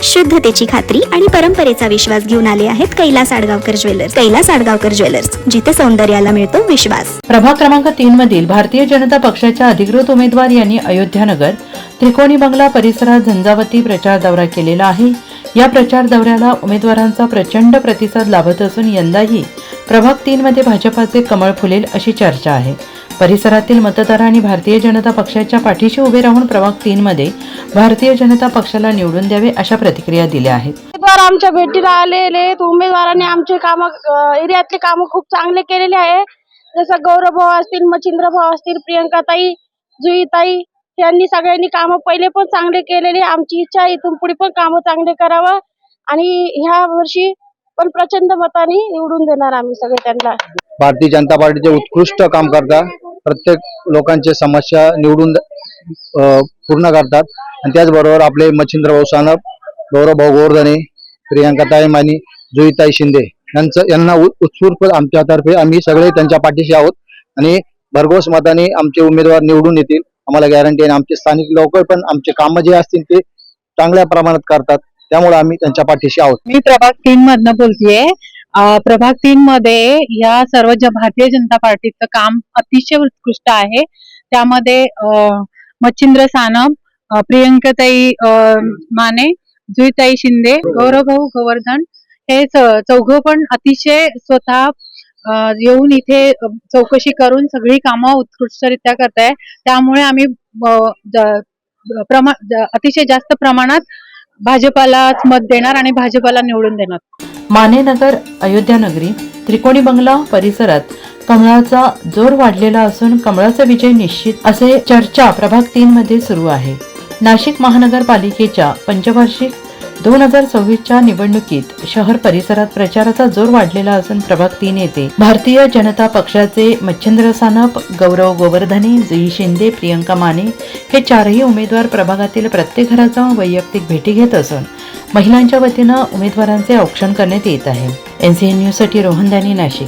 शुद्धतेची खात्री आणि परंपरेचा विश्वास घेऊन आले आहेत कैलास आडगावकर ज्वेलर्स. कैलास आडगावकर ज्वेलर्स, जिथे सौंदर्याला मिळतो विश्वास. प्रभाग क्रमांक 3 मधील भारतीय जनता पक्षाच्या अधिकृत उमेदवार यांनी अयोध्यानगर, त्रिकोणी बंगला परिसरात झंझावती प्रचार दौरा केलेला आहे. या प्रचार दौऱ्याला उमेदवारांचा प्रचंड प्रतिसाद लाभत असून यंदाही प्रभाग 3 मध्ये भाजपाचे कमळ फुलेल अशी चर्चा आहे. परिसरातील मतदारांनी भारतीय जनता पक्षाच्या पाठीशी उभे राहून प्रभाग 3 मध्ये भारतीय जनता पक्षाला निवडून द्यावे अशा प्रतिक्रिया दिल्या आहेत. उमेदवार आमच्या भेटीला आलेले उमेदवारांनी आमचे काम एरियातले काम खूप चांगले केलेले आहे. जसं गौरव भाऊ असतील, मच्छिंद्र भाऊ असतील, प्रियंकाताई, जुईताई यांनी सगळ्यांनी काम पहिले पण चांगले केलेले. आमची इच्छा आहे इथून पुढे पण काम चांगले करावं आणि ह्या वर्षी पण प्रचंड मताने निवडून देणार आम्ही सगळे त्यांना. भारतीय जनता पार्टीचे उत्कृष्ट काम करतात. प्रत्येक लोकांचे समस्या निवडून पूर्ण करतात आणि त्याचबरोबर आपले मच्छिंद्र भाऊ सानप, गौरव भाऊ गोवर्धने, प्रियंकाताई मानी, जुईताई शिंदे यांना उत्स्फूर्त आमच्यातर्फे आम्ही सगळे त्यांच्या पाठीशी आहोत आणि भरघोस मताने आमचे उमेदवार निवडून येतील. आम्हाला गॅरंटी आहे. आमचे स्थानिक लोक पण आमचे काम जे असतील ते चांगल्या प्रमाणात करतात, त्यामुळे आम्ही त्यांच्या पाठीशी आहोत. मी प्रभाग 3 मधनं बोलतेय. प्रभाग 3 मध्ये या सर्व भारतीय जनता पार्टीचं काम अतिशय उत्कृष्ट आहे. त्यामध्ये मच्छिंद्र सानप, प्रियंकाताई माने, जुईताई शिंदे, गौरव भाऊ गोवर्धन हे चौघं पण अतिशय स्वतः येऊन इथे चौकशी करून सगळी कामं उत्कृष्टरित्या करताय. त्यामुळे आम्ही अतिशय जास्त प्रमाणात भाजपालाच मत देणार आणि भाजपाला निवडून देणार. मानेनगर, अयोध्यानगरी, त्रिकोणी बंगला परिसरात कमळाचा जोर वाढलेला असून कमळाचा विजय निश्चित असे चर्चा प्रभाग 3 मध्ये सुरू आहे. नाशिक महानगरपालिकेच्या पंचवार्षिक 2024च्या निवडणुकीत शहर परिसरात प्रचाराचा जोर वाढलेला असून प्रभाग 3 येथे भारतीय जनता पक्षाचे मच्छिंद्र सानप, गौरव गोवर्धने, जुई शिंदे, प्रियंका माने हे चारही उमेदवार प्रभागातील प्रत्येक घराचा वैयक्तिक भेटी घेत असून महिलांच्या वतीनं उमेदवारांचे औक्षण करण्यात येत आहे. NCN न्यूज साठी रोहन दानी, नाशिक.